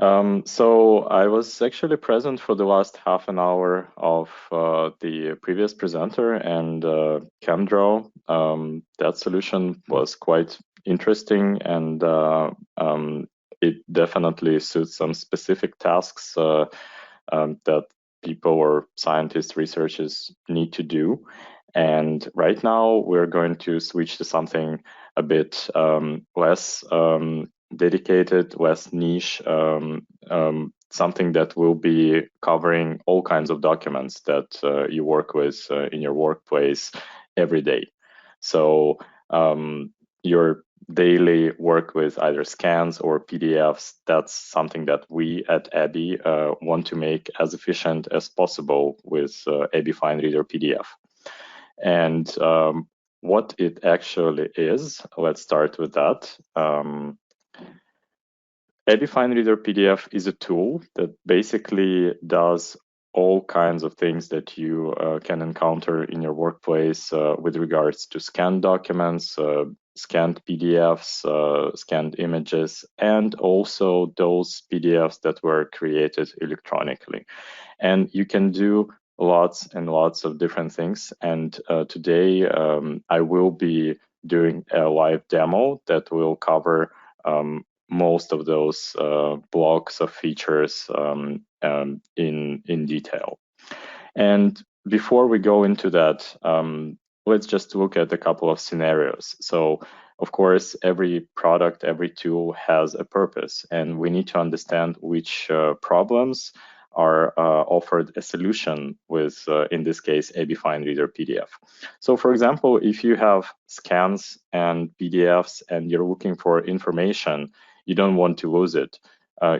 So I was actually present for the last half an hour of the previous presenter and ChemDraw. That solution was quite interesting, and it definitely suits some specific tasks that people or scientists, researchers need to do. And right now we're going to switch to something a bit less dedicated, less niche, something that will be covering all kinds of documents that you work with in your workplace every day. So your daily work with either scans or PDFs, that's something that we at ABBYY want to make as efficient as possible with ABBYY Finereader PDF. And what it actually is, let's start with that. ABBYY Finereader PDF is a tool that basically does all kinds of things that you can encounter in your workplace with regards to scanned documents, scanned PDFs, scanned images, and also those PDFs that were created electronically. And you can do lots and lots of different things. And today I will be doing a live demo that will cover most of those blocks of features in detail. And before we go into that, let's just look at a couple of scenarios. So, of course, every product, every tool has a purpose, and we need to understand which problems are offered a solution with, in this case, ABBYY Finereader PDF. So, for example, if you have scans and PDFs and you're looking for information, you don't want to lose it.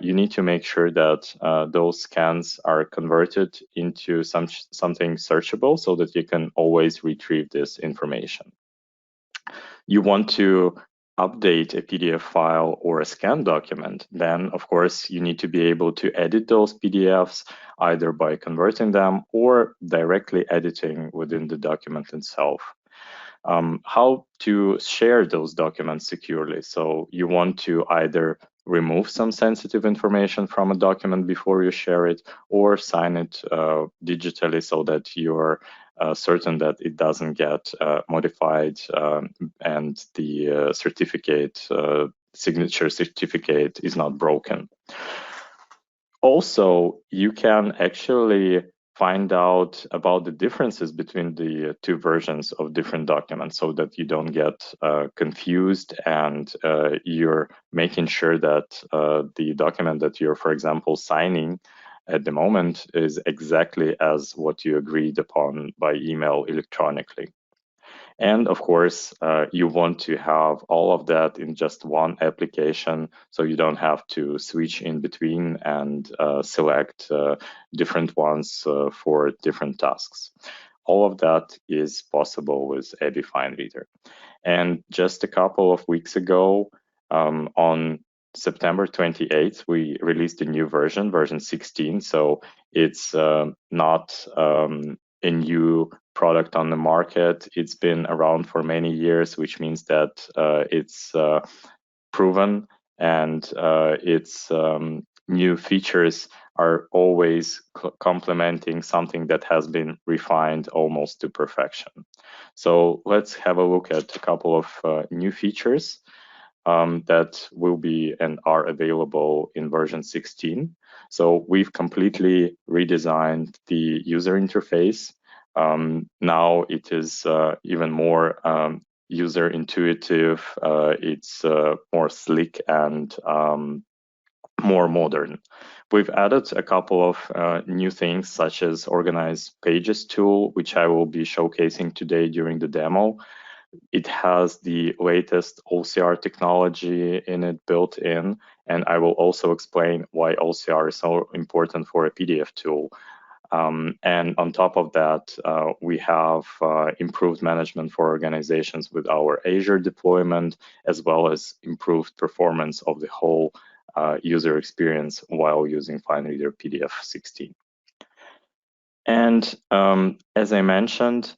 You need to make sure that those scans are converted into something searchable so that you can always retrieve this information. You want to update a PDF file or a scan document, then of course you need to be able to edit those PDFs either by converting them or directly editing within the document itself. How to share those documents securely. So you want to either remove some sensitive information from a document before you share it, or sign it digitally so that you're certain that it doesn't get modified and the signature certificate is not broken. Also, you can actually find out about the differences between the two versions of different documents so that you don't get confused, and you're making sure that the document that you're, for example, signing at the moment is exactly as what you agreed upon by email electronically. And of course, you want to have all of that in just one application, so you don't have to switch in between and select different ones for different tasks. All of that is possible with ABBYY Finereader. And just a couple of weeks ago, on September 28th, we released a new version, version 16. So it's not a new product on the market. It's been around for many years, which means that it's proven, and its new features are always complementing something that has been refined almost to perfection. So let's have a look at a couple of new features that will be and are available in version 16. So we've completely redesigned the user interface. Now it is even more user intuitive. It's more slick and more modern. We've added a couple of new things, such as Organize Pages tool, which I will be showcasing today during the demo. It has the latest OCR technology in it built in, and I will also explain why OCR is so important for a PDF tool. And on top of that, we have improved management for organizations with our Azure deployment, as well as improved performance of the whole user experience while using Finereader PDF 16. And as I mentioned,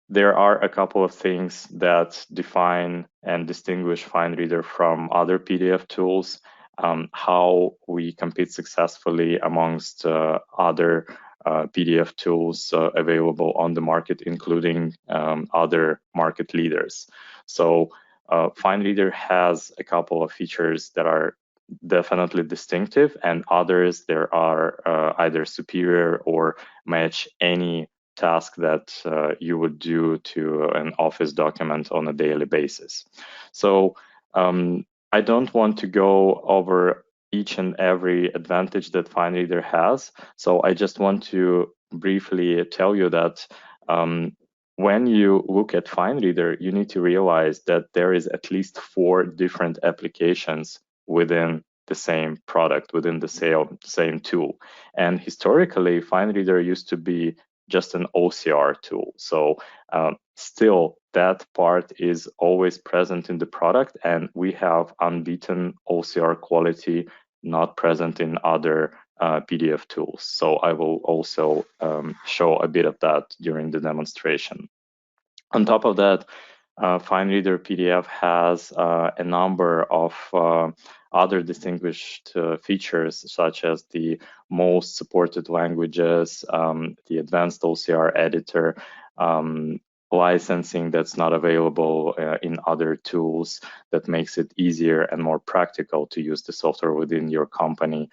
there are a couple of things that define and distinguish Finereader from other PDF tools. how we compete successfully amongst other PDF tools available on the market, including other market leaders. So Finereader has a couple of features that are definitely distinctive, and others there are either superior or match any task that you would do to an Office document on a daily basis. So I don't want to go over each and every advantage that Finereader has. So I just want to briefly tell you that when you look at Finereader, you need to realize that there is at least 4 different applications within the same product, within the same tool. And historically, Finereader used to be just an OCR tool. So still, that part is always present in the product, and we have unbeaten OCR quality not present in other PDF tools. So I will also show a bit of that during the demonstration. On top of that, Finereader PDF has a number of other distinguished features, such as the most supported languages, the advanced OCR editor, licensing that's not available in other tools, that makes it easier and more practical to use the software within your company,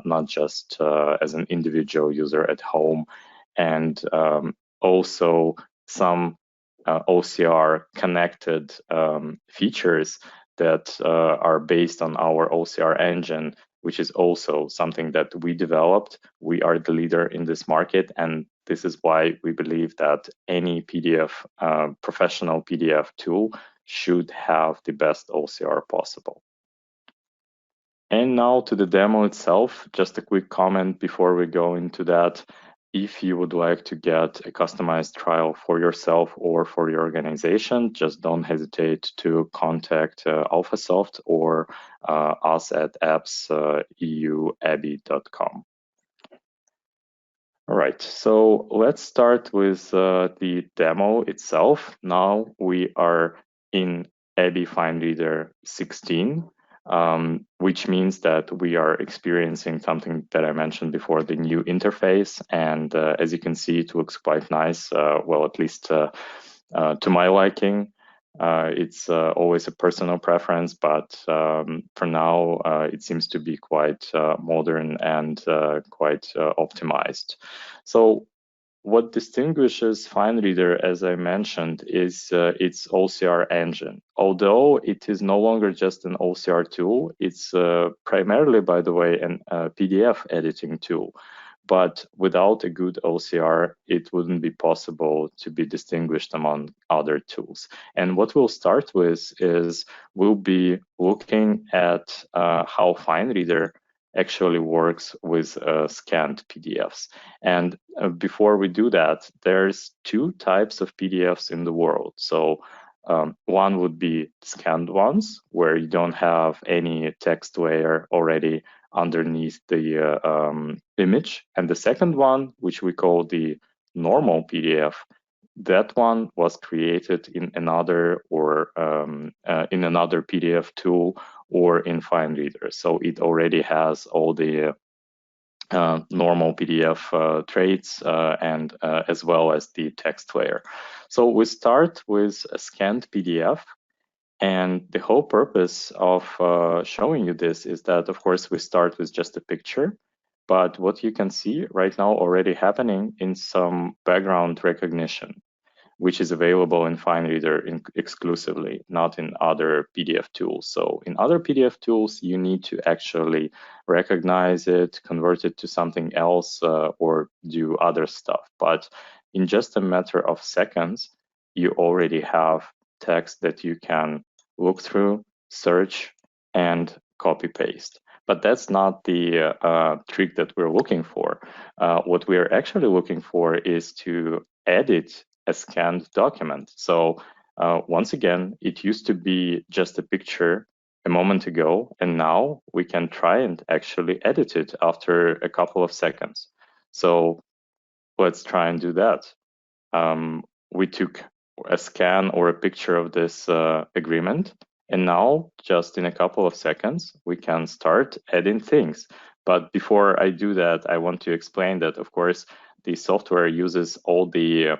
not just as an individual user at home. And also some OCR connected features that are based on our OCR engine, which is also something that we developed. We are the leader in this market, and this is why we believe that any PDF, professional PDF tool should have the best OCR possible. And now to the demo itself, just a quick comment before we go into that. If you would like to get a customized trial for yourself or for your organization, just don't hesitate to contact Alfasoft or us at ABBYY.com. All right, so let's start with the demo itself. Now we are in ABBYY Finereader 16. Which means that we are experiencing something that I mentioned before, the new interface. And as you can see, it looks quite nice. Well, at least to my liking. It's always a personal preference, but for now, it seems to be quite modern and quite optimized. So what distinguishes Finereader, as I mentioned, is its OCR engine. Although it is no longer just an OCR tool, it's primarily, by the way, a PDF editing tool. But without a good OCR, it wouldn't be possible to be distinguished among other tools. And what we'll start with is we'll be looking at how Finereader actually works with scanned PDFs. And before we do that, there's 2 types of PDFs in the world. So one would be scanned ones, where you don't have any text layer already underneath the image. And the second one, which we call the normal PDF, that one was created in another PDF tool or in Finereader. So it already has all the normal PDF traits and as well as the text layer. So we start with a scanned PDF. And the whole purpose of showing you this is that, of course, we start with just a picture. But what you can see right now already happening in some background recognition, which is available in Finereader exclusively, not in other PDF tools. So in other PDF tools, you need to actually recognize it, convert it to something else, or do other stuff. But in just a matter of seconds, you already have text that you can look through, search, and copy paste. But that's not the trick that we're looking for. What we are actually looking for is to edit a scanned document. So once again, it used to be just a picture a moment ago, and now we can try and actually edit it after a couple of seconds. So let's try and do that. We took a scan or a picture of this agreement, And now, just in a couple of seconds, we can start adding things. But before I do that, I want to explain that, of course, the software uses all the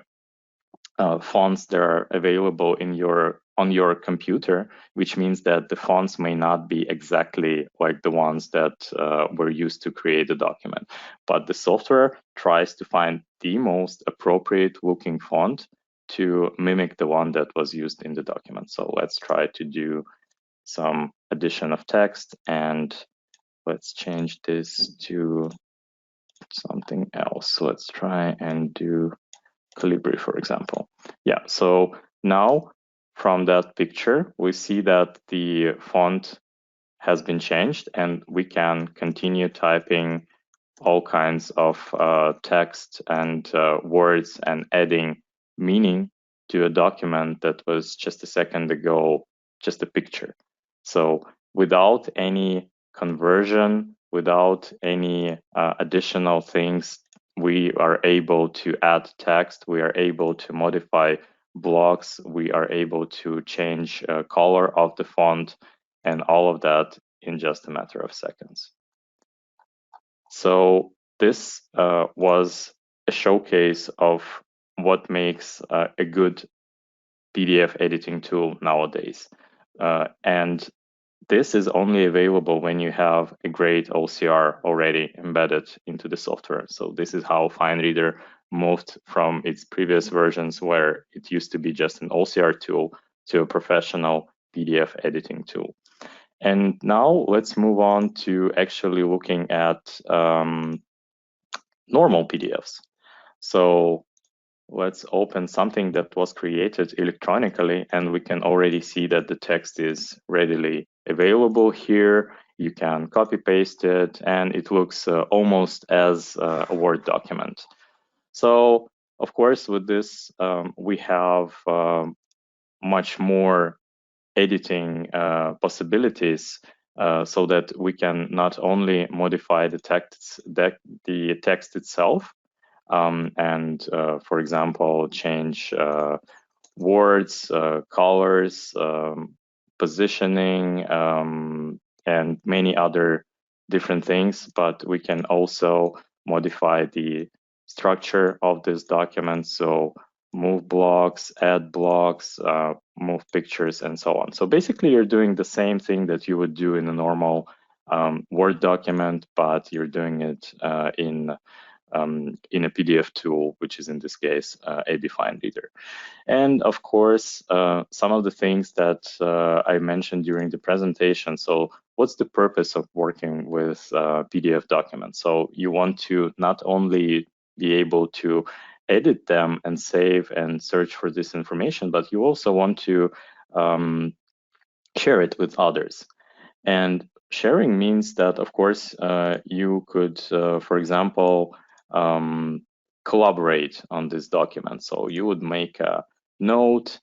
fonts that are available on your computer, which means that the fonts may not be exactly like the ones that were used to create the document. But the software tries to find the most appropriate looking font to mimic the one that was used in the document. So let's try to do some addition of text, and let's change this to something else. Let's try and do Calibri, for example. Yeah, so now from that picture, we see that the font has been changed and we can continue typing all kinds of text and words and adding meaning to a document that was just a second ago just a picture. So without any conversion, without any additional things, we are able to add text, we are able to modify blocks, we are able to change color of the font, and all of that in just a matter of seconds. So this was a showcase of what makes a good PDF editing tool nowadays. And this is only available when you have a great OCR already embedded into the software. So this is how Finereader moved from its previous versions, where it used to be just an OCR tool, to a professional PDF editing tool. And now let's move on to actually looking at normal PDFs. So let's open something that was created electronically, and we can already see that the text is readily available here. You can copy paste it, and it looks almost as a Word document. So of course, with this, we have much more editing possibilities, so that we can not only modify the text itself, and for example, change words, colors, positioning, and many other different things, but we can also modify the structure of this document. So move blocks, add blocks, move pictures, and so on. So basically, you're doing the same thing that you would do in a normal Word document, but you're doing it in a PDF tool, which is in this case ABBYY Finereader. And of course, some of the things that I mentioned during the presentation. So what's the purpose of working with PDF documents? So you want to not only be able to edit them and save and search for this information, but you also want to share it with others. And sharing means that, of course, you could, for example, collaborate on this document. So you would make a note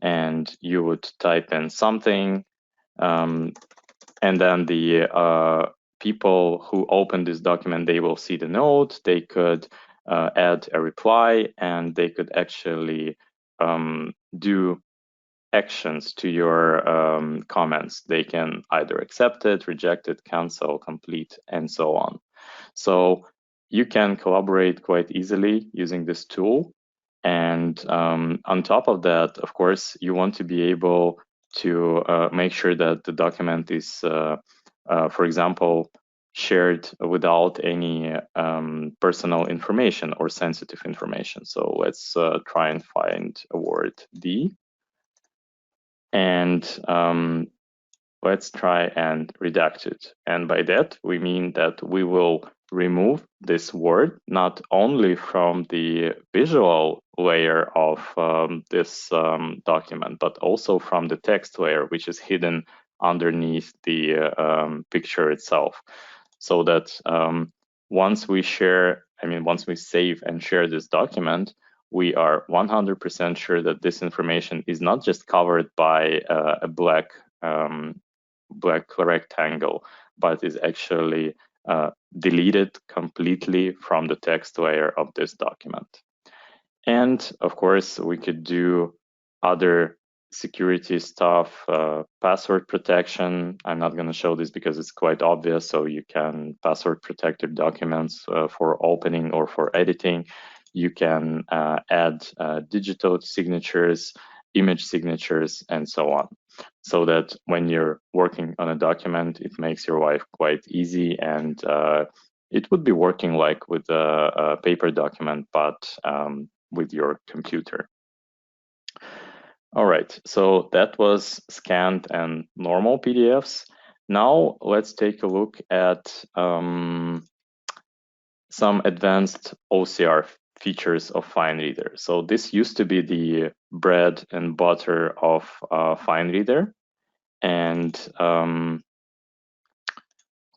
and you would type in something, and then the people who open this document, they will see the note, they could add a reply, and they could actually do actions to your comments. They can either accept it, reject it, cancel, complete, and so on. So you can collaborate quite easily using this tool. And on top of that, of course, you want to be able to make sure that the document is, for example, shared without any personal information or sensitive information. So let's try and find a word D. And let's try and redact it. And by that, we mean that we will remove this word not only from the visual layer of this document, but also from the text layer, which is hidden underneath the picture itself. So that once we save and share this document, we are 100% sure that this information is not just covered by a black rectangle, but is actually deleted completely from the text layer of this document. And of course, we could do other security stuff, password protection. I'm not going to show this because it's quite obvious. So you can password protect your documents for opening or for editing. You can add digital signatures, image signatures, and so on. So that when you're working on a document, it makes your life quite easy, and it would be working like with a paper document, but with your computer. All right, so that was scanned and normal PDFs. Now let's take a look at some advanced OCR features of Finereader. So this used to be the bread and butter of Finereader. And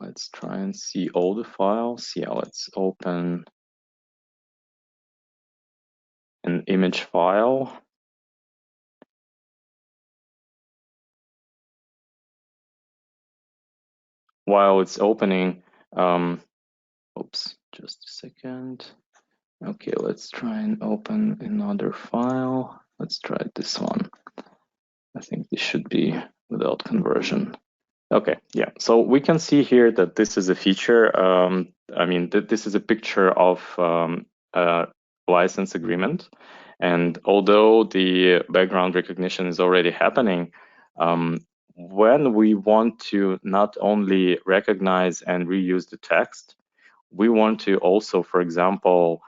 let's try and see all the files. Yeah, let's open an image file. While it's opening, oops, just a second. Okay, let's try and open another file. Let's try this one. I think this should be without conversion. Okay, yeah. So we can see here that this is a feature. I mean, this is a picture of a license agreement. And although the background recognition is already happening, when we want to not only recognize and reuse the text, we want to also, for example,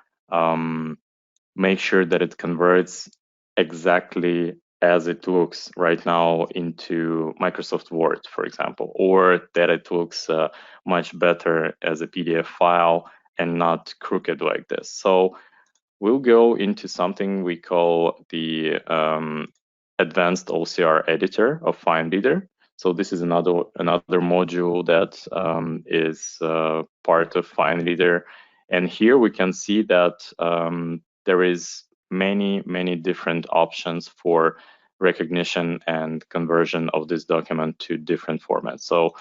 make sure that it converts exactly as it looks right now into Microsoft Word, for example, or that it looks much better as a PDF file and not crooked like this. So we'll go into something we call the advanced OCR editor of Finereader. So this is another module that is part of Finereader. And here we can see that there is many different options for recognition and conversion of this document to different formats. So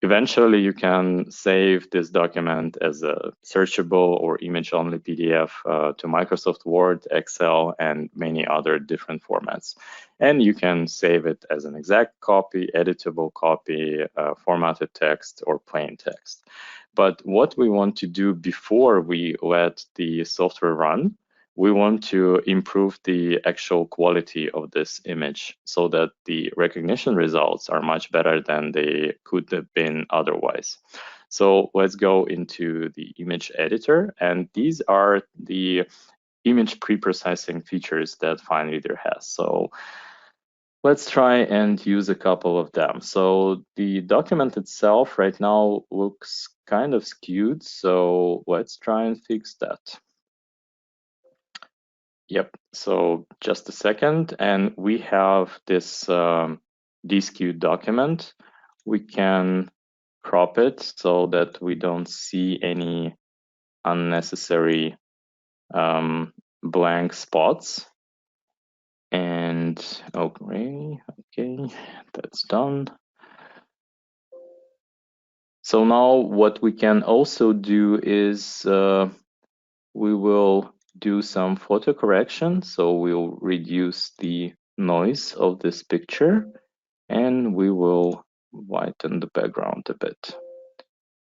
eventually, you can save this document as a searchable or image-only PDF to Microsoft Word, Excel, and many other different formats. And you can save it as an exact copy, editable copy, formatted text, or plain text. But what we want to do before we let the software run, we want to improve the actual quality of this image so that the recognition results are much better than they could have been otherwise. So let's go into the image editor, and these are the image pre-processing features that Finereader has. So let's try and use a couple of them. So the document itself right now looks kind of skewed, so let's try and fix that. Yep, so just a second, and we have this DSKewed document. We can crop it so that we don't see any unnecessary blank spots. And okay, that's done. So now what we can also do is we will do some photo correction. So we'll reduce the noise of this picture and we will whiten the background a bit.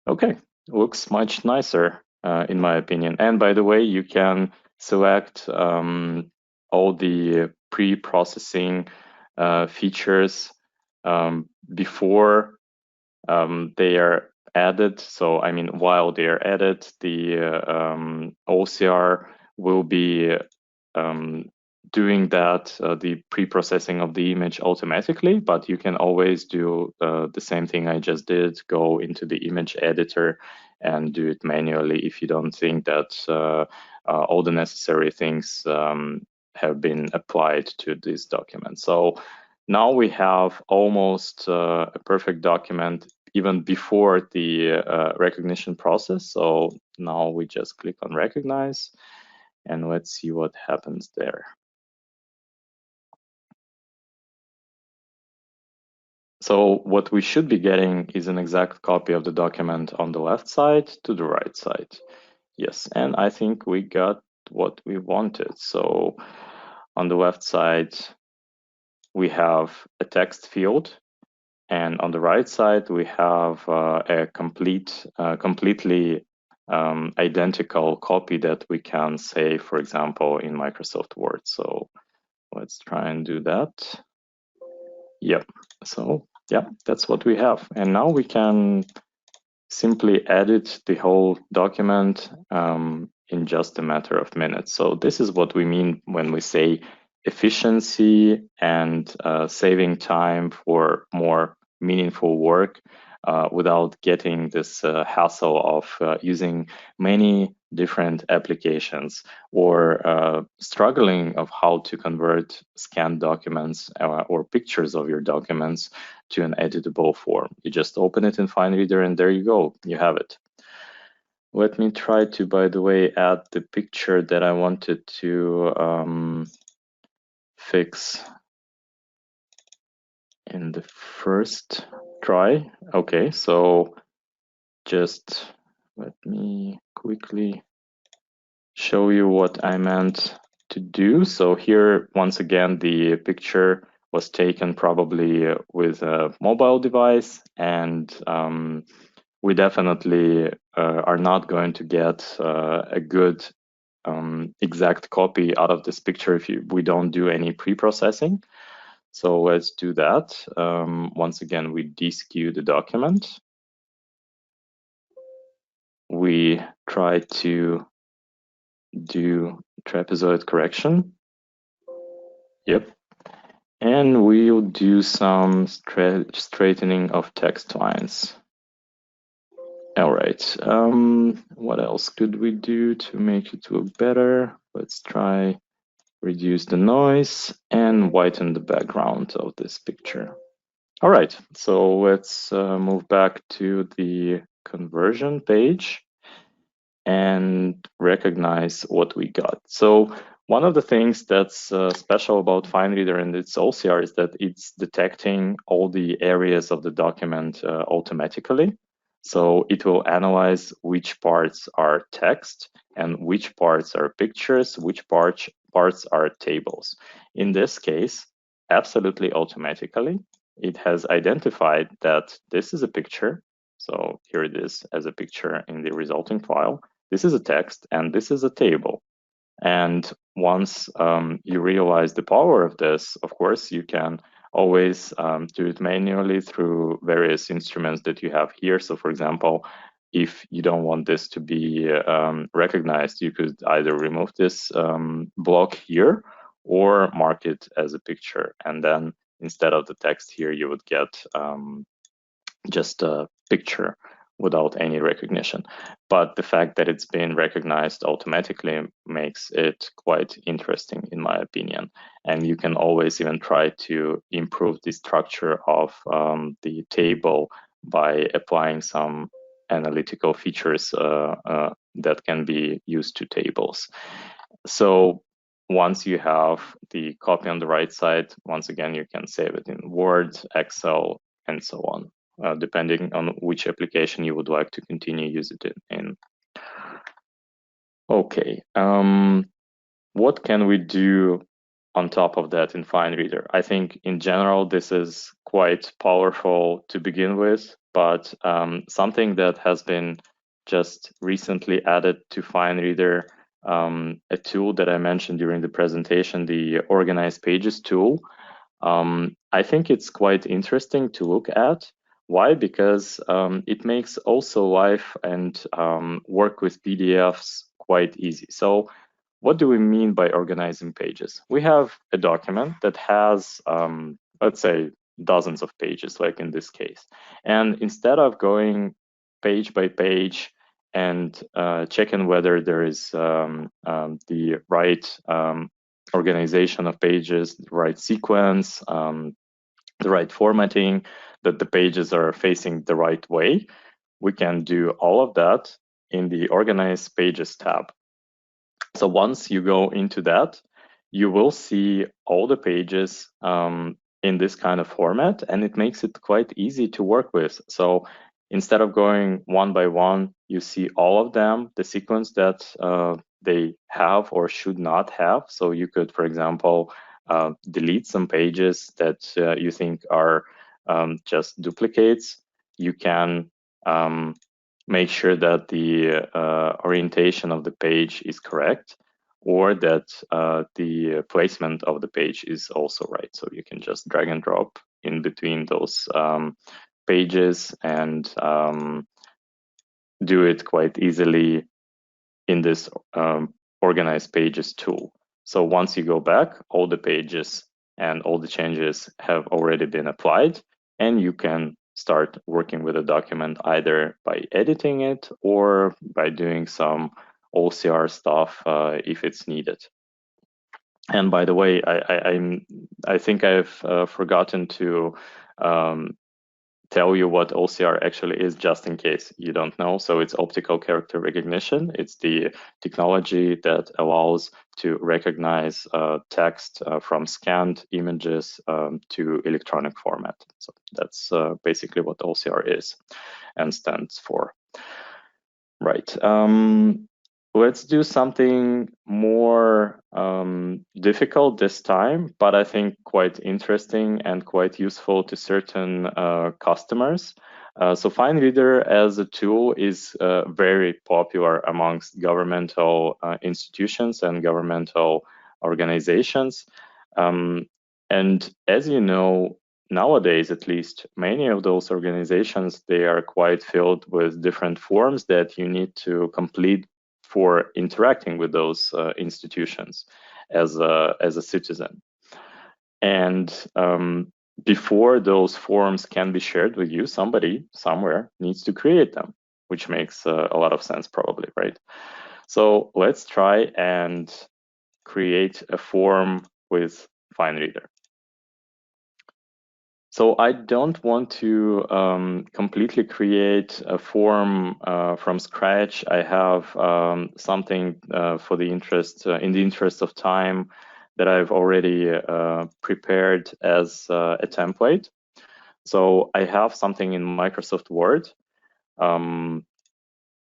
Okay, looks much nicer in my opinion. And by the way, you can select all the pre-processing features before they are added. So I mean, while they are added, the OCR will be doing that, the pre-processing of the image automatically, but you can always do the same thing I just did, go into the image editor and do it manually if you don't think that all the necessary things have been applied to this document. So now we have almost a perfect document even before the recognition process. So now we just click on recognize and let's see what happens there. So what we should be getting is an exact copy of the document on the left side to the right side. Yes, and I think we got what we wanted. So on the left side, we have a text field, and on the right side we have a completely identical copy that we can save, for example, in Microsoft Word. So let's try and do that. Yep. So yeah, that's what we have. And now we can simply edit the whole document in just a matter of minutes. So this is what we mean when we say efficiency and saving time for more meaningful work without getting this hassle of using many different applications or struggling of how to convert scanned documents or pictures of your documents to an editable form. You just open it in Finereader and there you go, you have it. Let me try to, by the way, add the picture that I wanted to fix in the first try. Okay, so just let me quickly show you what I meant to do. So here, once again, the picture was taken probably with a mobile device, and we definitely are not going to get a good exact copy out of this picture if we don't do any pre-processing. So let's do that. Once again, we deskew the document. We try to do trapezoid correction. Yep. And we'll do some straightening of text lines. All right. What else could we do to make it look better? Let's try reduce the noise and whiten the background of this picture. All right, so let's move back to the conversion page and recognize what we got. So one of the things that's special about Finereader and its OCR is that it's detecting all the areas of the document automatically. So it will analyze which parts are text and which parts are pictures, which parts are tables. In this case, absolutely automatically, it has identified that this is a picture. So here it is as a picture in the resulting file. This is a text and this is a table. And once you realize the power of this, of course, you can always do it manually through various instruments that you have here. So for example, if you don't want this to be recognized, you could either remove this block here or mark it as a picture. And then instead of the text here, you would get just a picture without any recognition. But the fact that it's been recognized automatically makes it quite interesting, in my opinion. And you can always even try to improve the structure of the table by applying some analytical features that can be used to tables. So once you have the copy on the right side, once again, you can save it in Word, Excel, and so on. Depending on which application you would like to continue use it in. Okay, what can we do on top of that in Finereader? I think in general, this is quite powerful to begin with, but something that has been just recently added to Finereader, a tool that I mentioned during the presentation, the Organize Pages tool. I think it's quite interesting to look at. Why? Because it makes also life and work with PDFs quite easy. So what do we mean by organizing pages? We have a document that has, let's say, dozens of pages, like in this case. And instead of going page by page and checking whether there is the right organization of pages, the right sequence, the right formatting, that the pages are facing the right way, we can do all of that in the Organize Pages tab. So once you go into that, you will see all the pages in this kind of format, and it makes it quite easy to work with. So instead of going one by one, you see all of them, the sequence that they have or should not have. So you could, for example, delete some pages that you think are just duplicates, you can make sure that the orientation of the page is correct, or that the placement of the page is also right. So you can just drag and drop in between those pages and do it quite easily in this Organize Pages tool. So once you go back, all the pages and all the changes have already been applied, and you can start working with a document either by editing it or by doing some OCR stuff if it's needed. And by the way, I think I've forgotten to tell you what OCR actually is, just in case you don't know. So it's optical character recognition. It's the technology that allows to recognize text from scanned images to electronic format. So that's basically what OCR is and stands for. Right. Let's do something more difficult this time, but I think quite interesting and quite useful to certain customers. So Finereader as a tool is very popular amongst governmental institutions and governmental organizations. And as you know, nowadays, at least, many of those organizations, they are quite filled with different forms that you need to complete for interacting with those institutions as a citizen. And before those forms can be shared with you, somebody somewhere needs to create them, which makes a lot of sense probably, right? So let's try and create a form with Finereader. So I don't want to completely create a form from scratch. I have something for the interest, in the interest of time, that I've already prepared as a template. So I have something in Microsoft Word.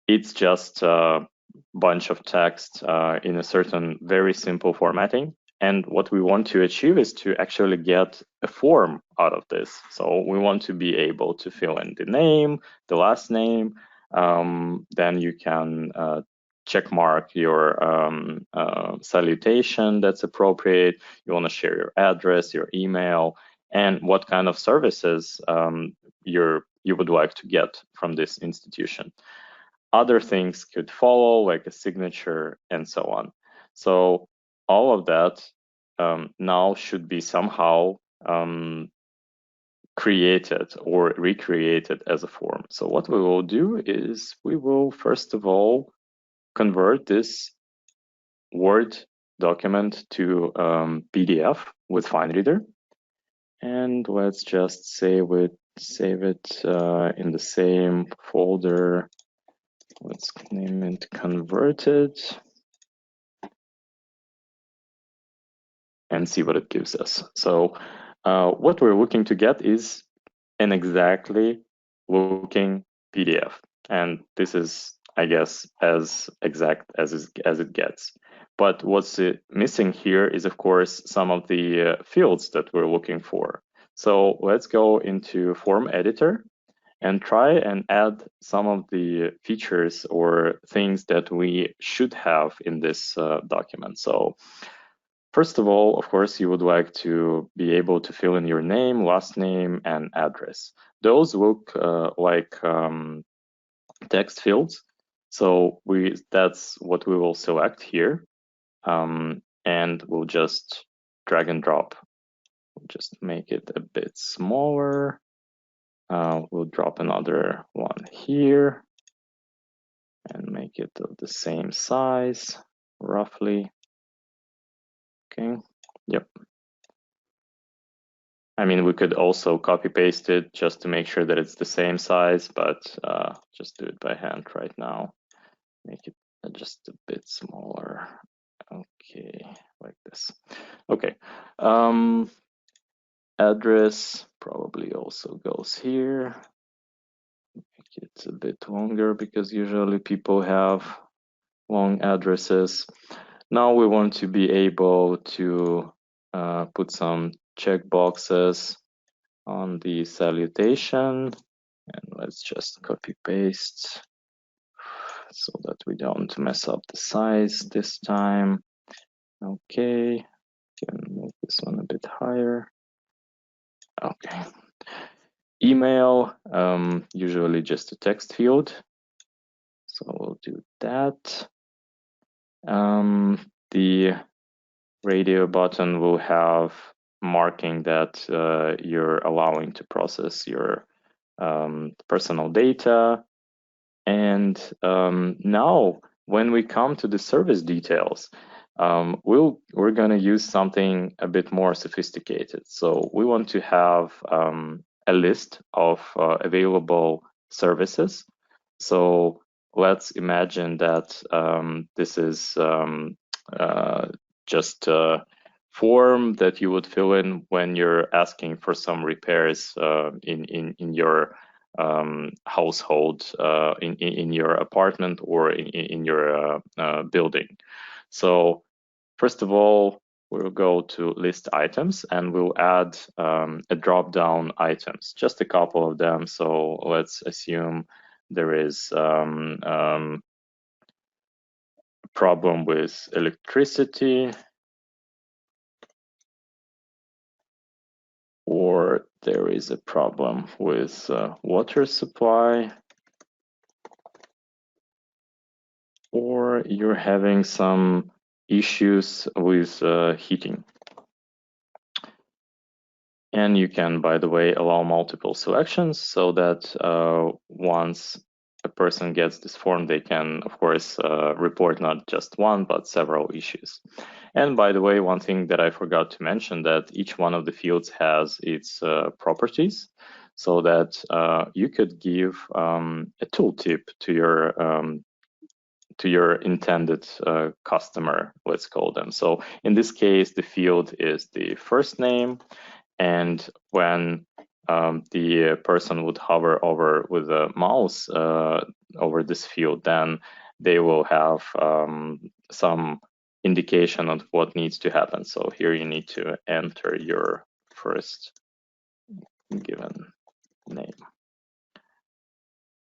It's just a bunch of text in a certain very simple formatting. And what we want to achieve is to actually get a form out of this. So we want to be able to fill in the name, the last name. Then you can check mark your salutation that's appropriate. You want to share your address, your email, and what kind of services you would like to get from this institution. Other things could follow, like a signature and so on. So all of that now should be somehow created or recreated as a form. So what we will do is we will first of all convert this Word document to PDF with Finereader. And let's just save it in the same folder. Let's name it converted and see what it gives us. So what we're looking to get is an exactly looking PDF. And this is, I guess, as exact as it gets. But what's missing here is, of course, some of the fields that we're looking for. So let's go into Form Editor and try and add some of the features or things that we should have in this document. So first of all, of course, you would like to be able to fill in your name, last name, and address. Those look like text fields. So that's what we will select here. And we'll just drag and drop. We'll just make it a bit smaller. We'll drop another one here and make it of the same size, roughly. Okay, yep. I mean, we could also copy paste it just to make sure that it's the same size, but just do it by hand right now. Make it just a bit smaller. Okay, like this. Okay. Address probably also goes here. Make it a bit longer because usually people have long addresses. Now we want to be able to put some checkboxes on the salutation, and let's just copy paste so that we don't mess up the size this time. Okay, can move this one a bit higher. Okay. Email, usually just a text field, so we'll do that. The radio button will have marking that you're allowing to process your personal data. And now, when we come to the service details, we're going to use something a bit more sophisticated. So we want to have a list of available services. So let's imagine that this is just a form that you would fill in when you're asking for some repairs in your household, in your apartment or in your building. So first of all, we'll go to list items and we'll add a drop-down items, just a couple of them. So let's assume there is a problem with electricity, or there is a problem with water supply, or you're having some issues with heating. And you can, by the way, allow multiple selections so that once a person gets this form, they can, of course, report not just one, but several issues. And by the way, one thing that I forgot to mention, that each one of the fields has its properties, so that you could give a tooltip to your intended customer, let's call them. So in this case, the field is the first name, and when the person would hover over with a mouse over this field, then they will have some indication of what needs to happen. So here you need to enter your first given name.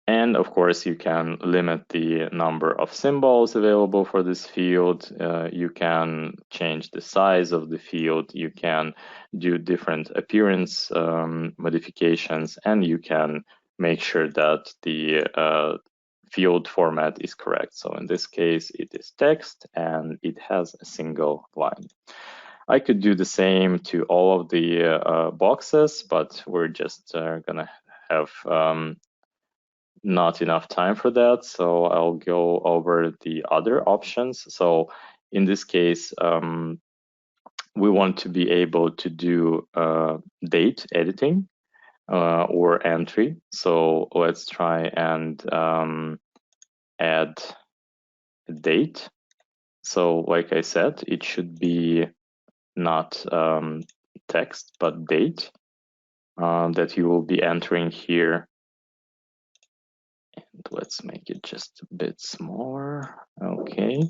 And of course, you can limit the number of symbols available for this field. You can change the size of the field. You can do different appearance modifications, and you can make sure that the field format is correct. So in this case, it is text and it has a single line. I could do the same to all of the boxes, but we're just gonna have not enough time for that, so I'll go over the other options. So in this case, we want to be able to do date editing or entry. So let's try and add a date. So like I said, it should be not text, but date that you will be entering here. And let's make it just a bit smaller. Okay.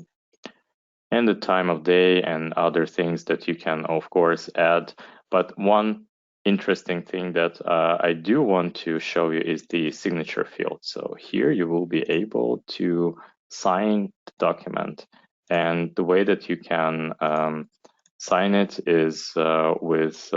And the time of day and other things that you can, of course, add. But one interesting thing that I do want to show you is the signature field. So here you will be able to sign the document. And the way that you can sign it is with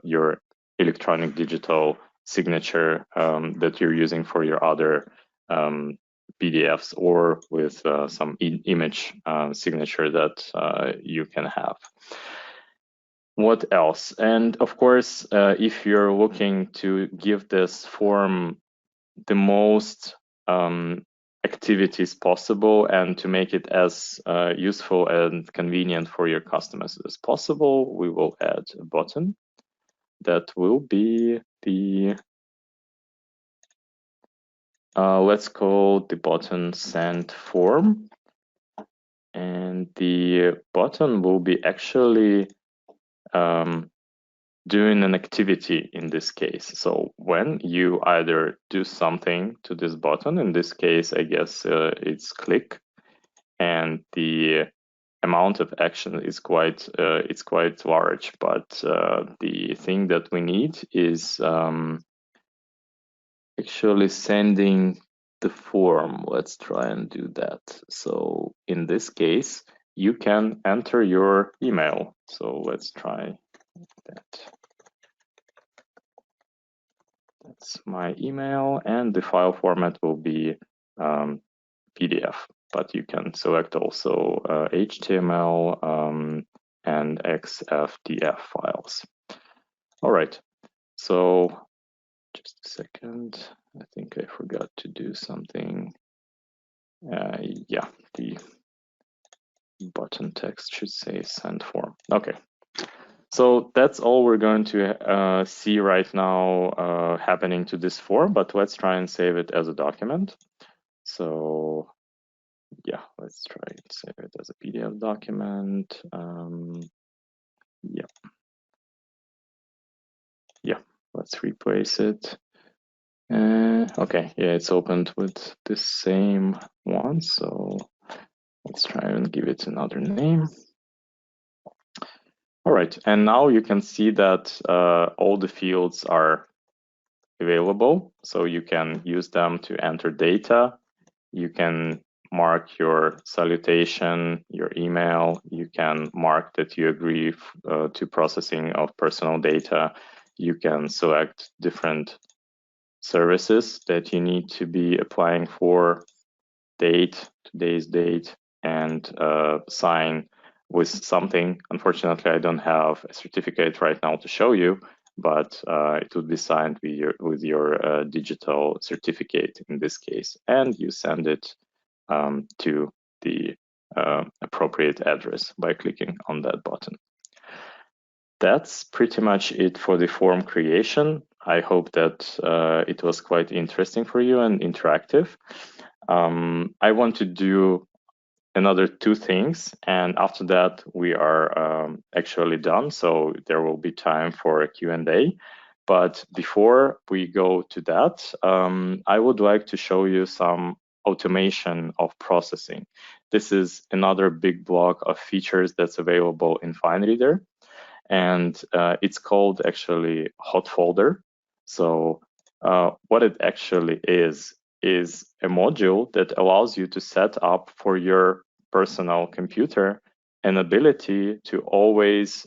your electronic digital signature that you're using for your other PDFs, or with some image signature that you can have. What else? And of course, if you're looking to give this form the most activities possible and to make it as useful and convenient for your customers as possible, we will add a button that will be the let's call the button send form, and the button will be actually doing an activity in this case. So when you either do something to this button, in this case, I guess it's click, and the amount of action is quite it's quite large, but the thing that we need is actually sending the form. Let's try and do that. So in this case, you can enter your email. So let's try that. That's my email, and the file format will be PDF, but you can select also HTML and XFDF files. All right, so just a second. I think I forgot to do something. Yeah, the button text should say send form. Okay. So that's all we're going to see right now happening to this form, but let's try and save it as a document. So yeah, let's try and save it as a PDF document. Yeah, let's replace it. Okay, yeah, it's opened with the same one, so let's try and give it another name. All right, and now you can see that all the fields are available, so you can use them to enter data. You can mark your salutation, your email. You can mark that you agree to processing of personal data. You can select different services that you need to be applying for, date, today's date, and sign with something. Unfortunately, I don't have a certificate right now to show you, but it would be signed with your digital certificate in this case, and you send it to the appropriate address by clicking on that button. That's pretty much it for the form creation. I hope that it was quite interesting for you and interactive. I want to do another two things, and after that we are actually done, so there will be time for a Q&A. But before we go to that, I would like to show you some automation of processing. This is another big block of features that's available in Finereader, and it's called actually hot folder. So what it actually is a module that allows you to set up for your personal computer an ability to always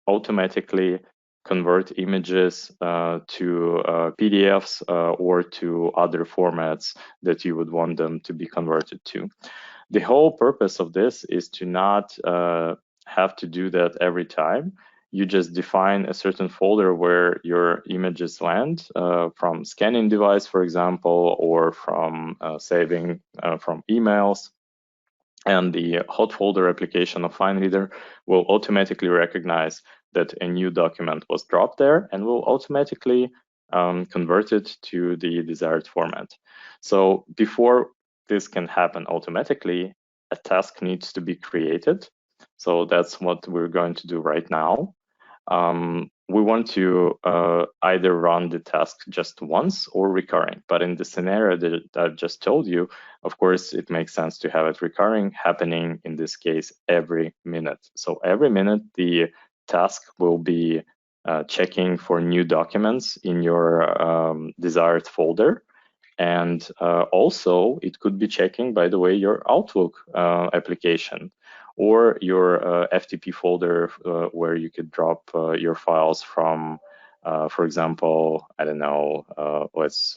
automatically convert images to PDFs or to other formats that you would want them to be converted to. The whole purpose of this is to not have to do that every time. You just define a certain folder where your images land from scanning device, for example, or from saving from emails. And the hot folder application of Finereader will automatically recognize that a new document was dropped there and will automatically convert it to the desired format. So before this can happen automatically, a task needs to be created. So that's what we're going to do right now. We want to either run the task just once or recurring. But in the scenario that I've just told you, of course, it makes sense to have it recurring, happening in this case every minute. So every minute, the task will be checking for new documents in your desired folder. And also, it could be checking, by the way, your Outlook application or your FTP folder where you could drop your files from, for example, I don't know, let's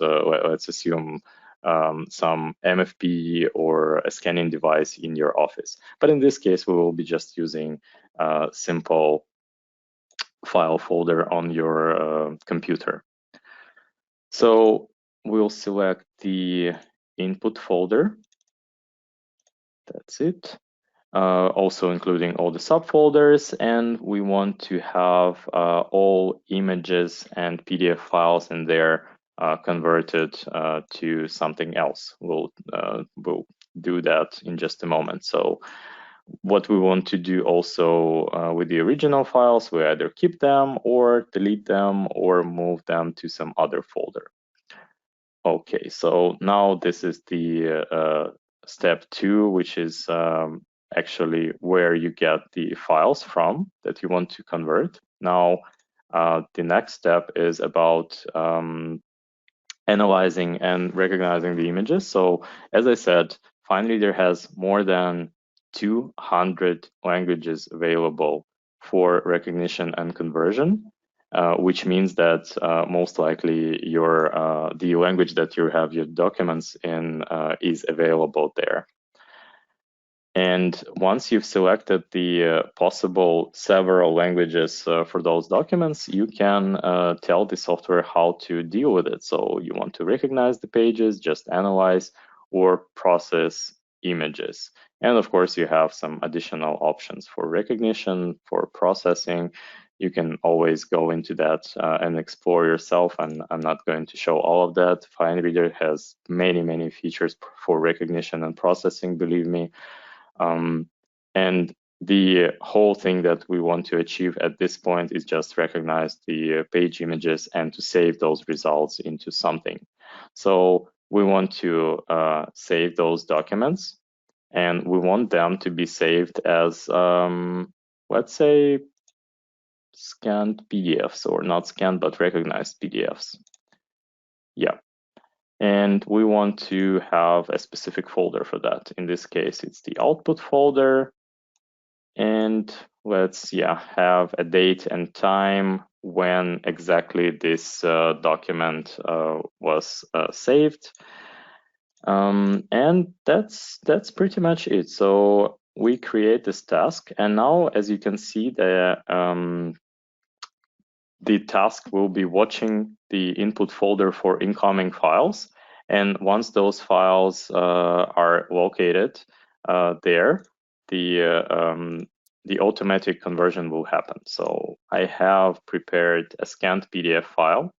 assume some MFP or a scanning device in your office. But in this case, we will be just using a simple file folder on your computer. So we'll select the input folder. That's it. Also including all the subfolders, and we want to have all images and PDF files in there converted to something else. We'll do that in just a moment. So what we want to do also with the original files, we either keep them or delete them or move them to some other folder. Okay, so now this is the step 2, which is actually where you get the files from that you want to convert. Now, the next step is about analyzing and recognizing the images. So as I said, Finereader has more than 200 languages available for recognition and conversion, which means that most likely the language that you have your documents in is available there. And once you've selected the possible several languages for those documents, you can tell the software how to deal with it. So you want to recognize the pages, just analyze, or process images. And of course, you have some additional options for recognition, for processing. You can always go into that and explore yourself, and I'm not going to show all of that. Finereader has many, many features for recognition and processing, believe me. And the whole thing that we want to achieve at this point is just recognize the page images and to save those results into something. So we want to save those documents, and we want them to be saved as, let's say, scanned PDFs, or not scanned, but recognized PDFs. Yeah. And we want to have a specific folder for that. In this case, it's the output folder. And let's have a date and time when exactly this document was saved. And that's pretty much it. So we create this task, and now, as you can see, the task will be watching the input folder for incoming files. And once those files are located there, the automatic conversion will happen. So I have prepared a scanned PDF file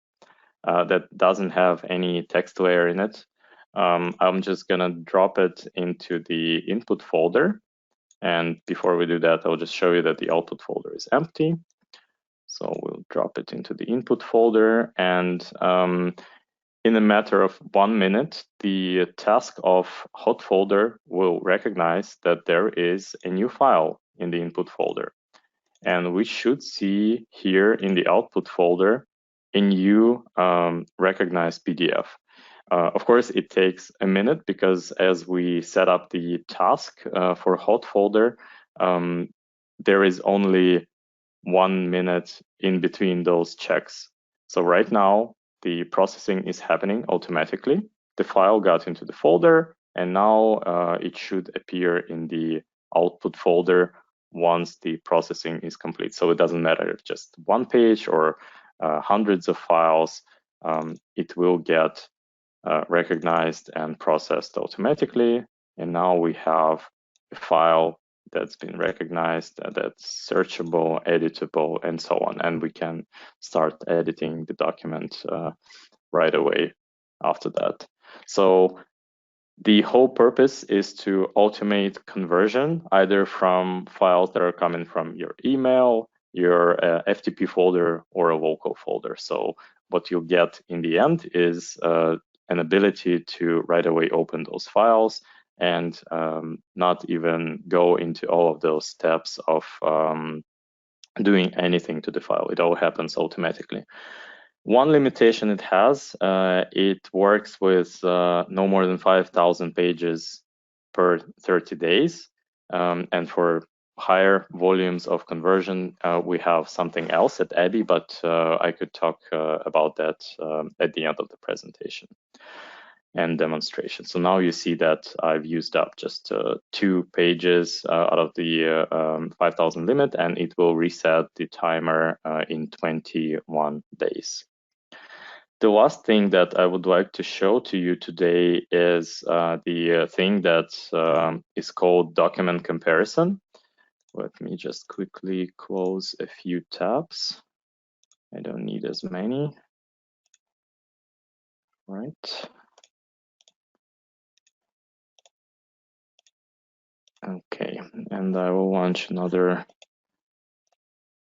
that doesn't have any text layer in it. I'm just gonna drop it into the input folder. And before we do that, I'll just show you that the output folder is empty. So we'll drop it into the input folder, and in a matter of 1 minute, the task of hot folder will recognize that there is a new file in the input folder. And we should see here in the output folder a new recognized PDF. Of course, it takes a minute because as we set up the task for hot folder, there is only 1 minute in between those checks. So right now, the processing is happening automatically. The file got into the folder, and now it should appear in the output folder once the processing is complete. So it doesn't matter if just one page or hundreds of files, it will get recognized and processed automatically. And now we have a file that's been recognized, that's searchable, editable, and so on. And we can start editing the document right away after that. So the whole purpose is to automate conversion, either from files that are coming from your email, your FTP folder, or a local folder. So what you'll get in the end is an ability to right away open those files and not even go into all of those steps of doing anything to the file. It all happens automatically. One limitation it has, it works with no more than 5,000 pages per 30 days. And for higher volumes of conversion, we have something else at ABBYY, but I could talk about that at the end of the presentation and demonstration. So now you see that I've used up just 2 pages out of the 5,000 limit, and it will reset the timer in 21 days. The last thing that I would like to show to you today is the thing that is called document comparison. Let me just quickly close a few tabs. I don't need as many. Right. Okay, and I will launch another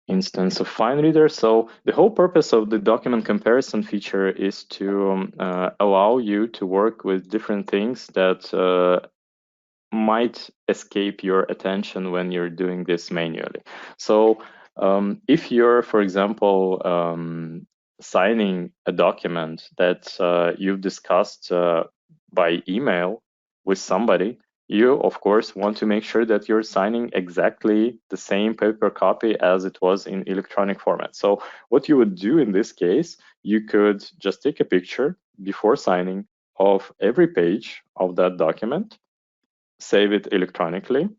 instance of Finereader. So the whole purpose of the document comparison feature is to allow you to work with different things that might escape your attention when you're doing this manually. So if you're, for example, signing a document that you've discussed by email with somebody, you of course want to make sure that you're signing exactly the same paper copy as it was in electronic format. So what you would do in this case, you could just take a picture before signing of every page of that document, save it electronically,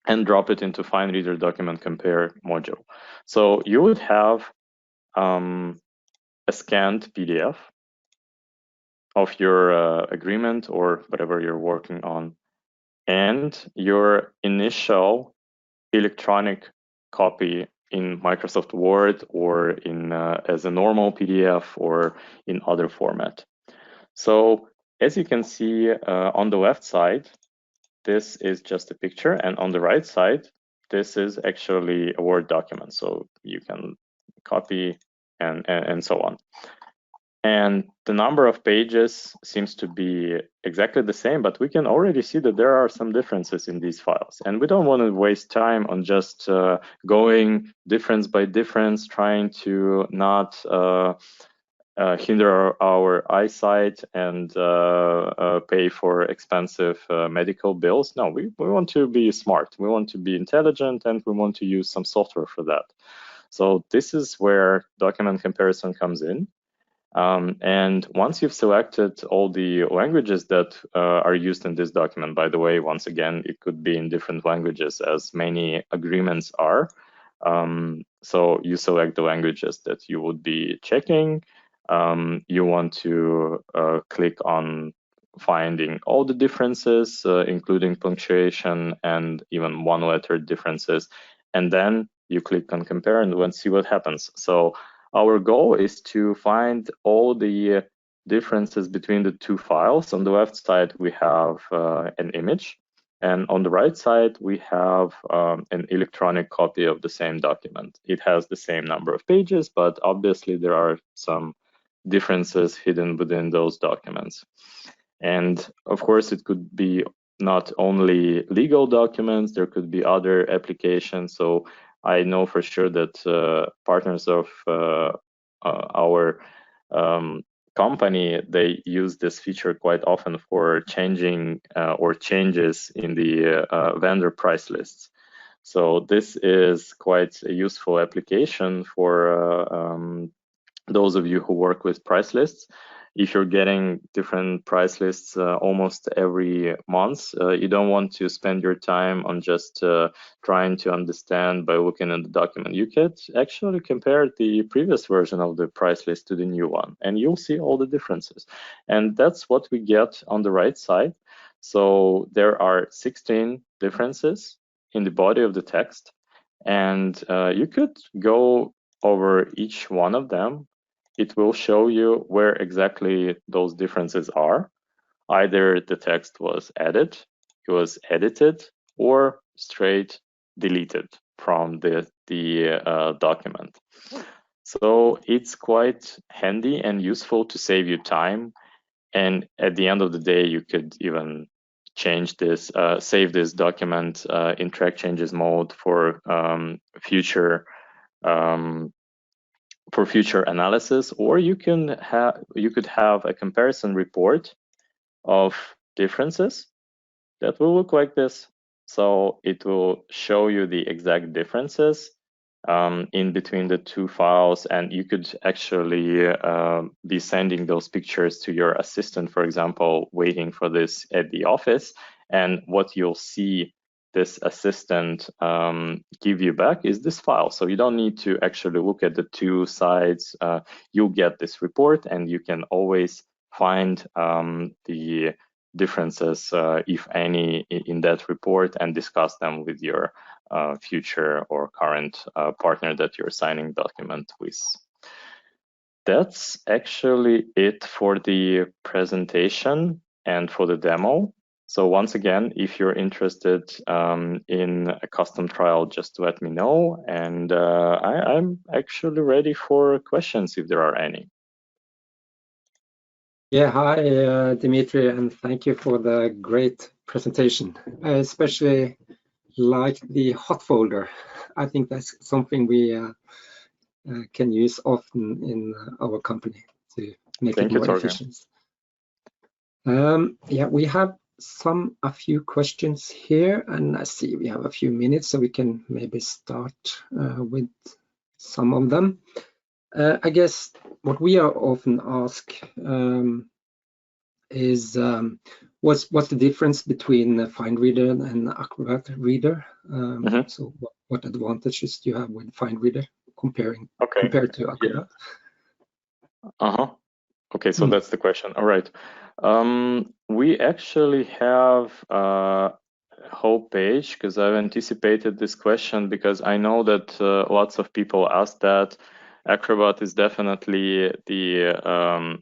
and drop it into Finereader document compare module. So you would have a scanned PDF of your agreement or whatever you're working on, and your initial electronic copy in Microsoft Word or in as a normal PDF or in other format. So as you can see on the left side, this is just a picture, and on the right side, this is actually a Word document. So you can copy and so on. And the number of pages seems to be exactly the same, but we can already see that there are some differences in these files. And we don't want to waste time on just going difference by difference, trying to not hinder our eyesight and pay for expensive medical bills. No, we want to be smart. We want to be intelligent, and we want to use some software for that. So this is where document comparison comes in. And once you've selected all the languages that are used in this document, by the way, once again, it could be in different languages as many agreements are. So you select the languages that you would be checking. You want to click on finding all the differences, including punctuation and even one-letter differences. And then you click on compare and see what happens. So our goal is to find all the differences between the two files. On the left side, we have an image, and on the right side, we have an electronic copy of the same document. It has the same number of pages, but obviously there are some differences hidden within those documents. And of course, it could be not only legal documents, there could be other applications. So I know for sure that partners of our company, they use this feature quite often for changing or changes in the vendor price lists. So this is quite a useful application for those of you who work with price lists. If you're getting different price lists almost every month, you don't want to spend your time on just trying to understand by looking at the document. You could actually compare the previous version of the price list to the new one, and you'll see all the differences. And that's what we get on the right side. So there are 16 differences in the body of the text, and you could go over each one of them. It will show you where exactly those differences are. Either the text was added, it was edited, or straight deleted from the document. So it's quite handy and useful to save you time. And at the end of the day, you could even change this, save this document in track changes mode for future analysis, or you could have a comparison report of differences that will look like this. So it will show you the exact differences in between the two files, and you could actually be sending those pictures to your assistant, for example, waiting for this at the office. And what you'll see this assistant give you back is this file. So you don't need to actually look at the two sides. You'll get this report, and you can always find the differences, if any, in that report, and discuss them with your future or current partner that you're signing document with. That's actually it for the presentation and for the demo. So once again, if you're interested in a custom trial, just let me know. And I'm actually ready for questions if there are any. Yeah, hi, Dimitri, and thank you for the great presentation. I especially like the hot folder. I think that's something we can use often in our company to make it more efficient. Yeah, we have a few questions here, and I see we have a few minutes, so we can maybe start with some of them. I guess what we are often asked is what's the difference between Finereader and Acrobat Reader? So what advantages do you have with Finereader compared to Acrobat? Yeah. Okay, so that's the question. All right. We actually have a whole page, because I've anticipated this question, because I know that lots of people ask that. Acrobat is definitely the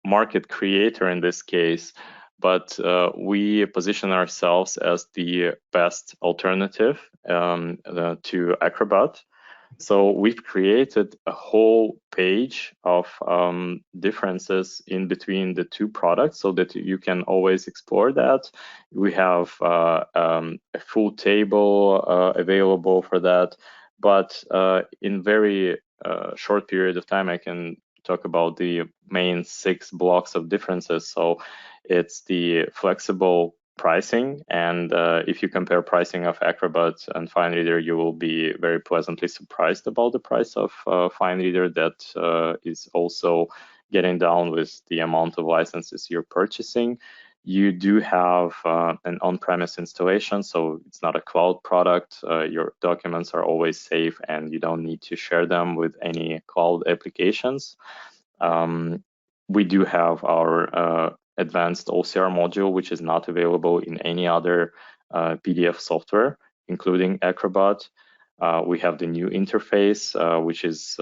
market creator in this case, but we position ourselves as the best alternative to Acrobat. So we've created a whole page of differences in between the two products so that you can always explore that. We have a full table available for that, but in very short period of time, I can talk about the main 6 blocks of differences. So it's the flexible pricing, and if you compare pricing of Acrobat and Finereader, you will be very pleasantly surprised about the price of Finereader that is also getting down with the amount of licenses you're purchasing. You do have an on-premise installation, so it's not a cloud product. Your documents are always safe, and you don't need to share them with any cloud applications. We do have our advanced OCR module, which is not available in any other PDF software, including Acrobat. We have the new interface, which is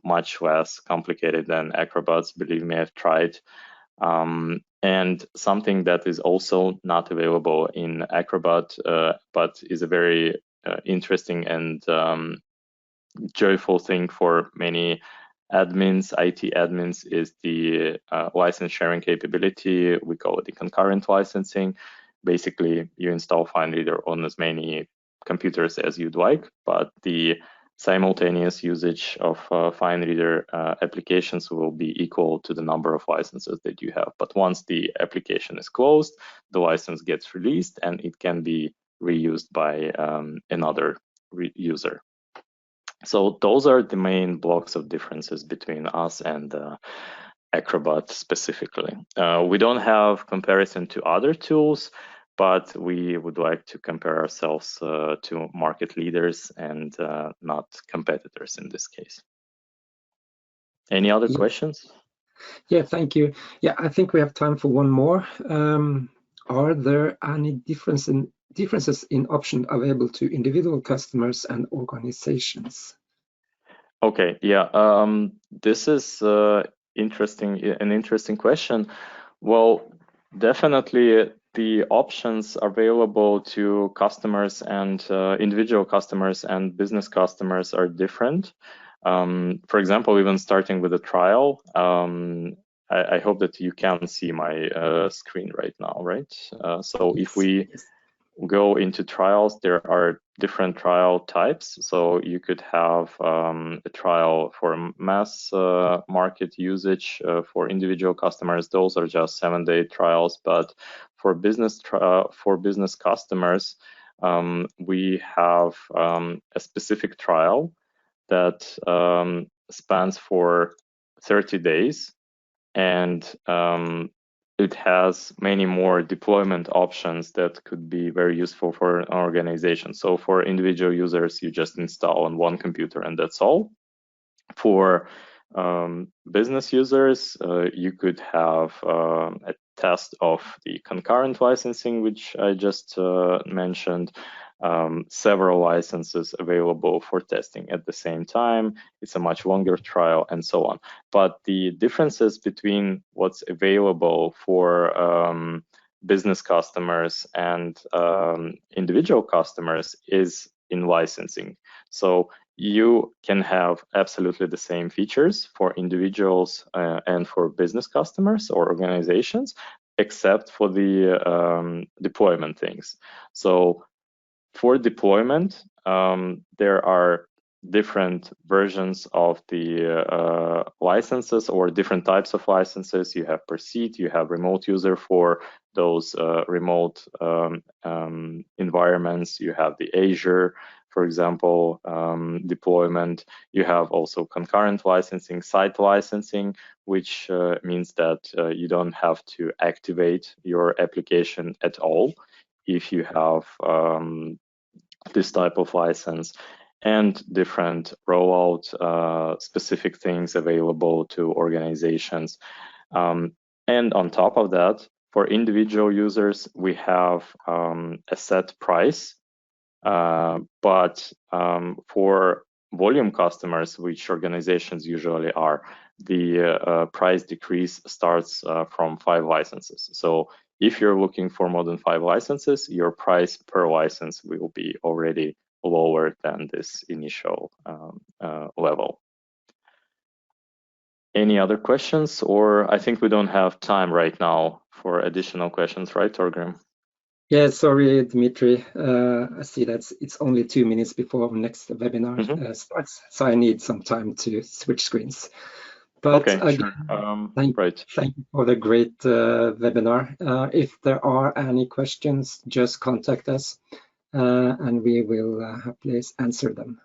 much less complicated than Acrobat's. Believe me, I've tried. And something that is also not available in Acrobat, but is a very interesting and joyful thing for many admins, IT admins, is the license sharing capability. We call it the concurrent licensing. Basically, you install Finereader on as many computers as you'd like, but the simultaneous usage of Finereader applications will be equal to the number of licenses that you have. But once the application is closed, the license gets released and it can be reused by another user. So those are the main blocks of differences between us and Acrobat specifically. We don't have comparison to other tools, but we would like to compare ourselves to market leaders and not competitors in this case. Any other questions? Yeah, thank you. Yeah, I think we have time for one more. Are there any differences in options available to individual customers and organizations? Okay, yeah, this is an interesting question. Well, definitely the options available to customers and individual customers and business customers are different. For example, even starting with a trial, I hope that you can see my screen right now, right? So if we go into trials, there are different trial types. So you could have a trial for mass market usage for individual customers. Those are just 7-day trials. But for business customers, we have a specific trial that spans for 30 days, and it has many more deployment options that could be very useful for an organization. So for individual users, you just install on one computer and that's all. For business users, you could have a test of the concurrent licensing, which I just mentioned, several licenses available for testing at the same time. It's a much longer trial and so on. But the differences between what's available for business customers and individual customers is in licensing. So you can have absolutely the same features for individuals and for business customers or organizations, except for the deployment things. So for deployment, there are different versions of the licenses or different types of licenses. You have per seat, you have remote user for those remote environments. You have the Azure, for example, deployment. You have also concurrent licensing, site licensing, which means that you don't have to activate your application at all if you have this type of license, and different rollout specific things available to organizations. And on top of that, for individual users, we have a set price, but for volume customers, which organizations usually are, the price decrease starts from 5 licenses. So if you're looking for more than 5 licenses, your price per license will be already lower than this initial level. Any other questions? Or I think we don't have time right now for additional questions, right, Torgrim? Yeah, sorry, Dmitry. I see that it's only 2 minutes before the next webinar starts, so I need some time to switch screens. But okay, again, sure. thank you for the great webinar. If there are any questions, just contact us and we will happily answer them.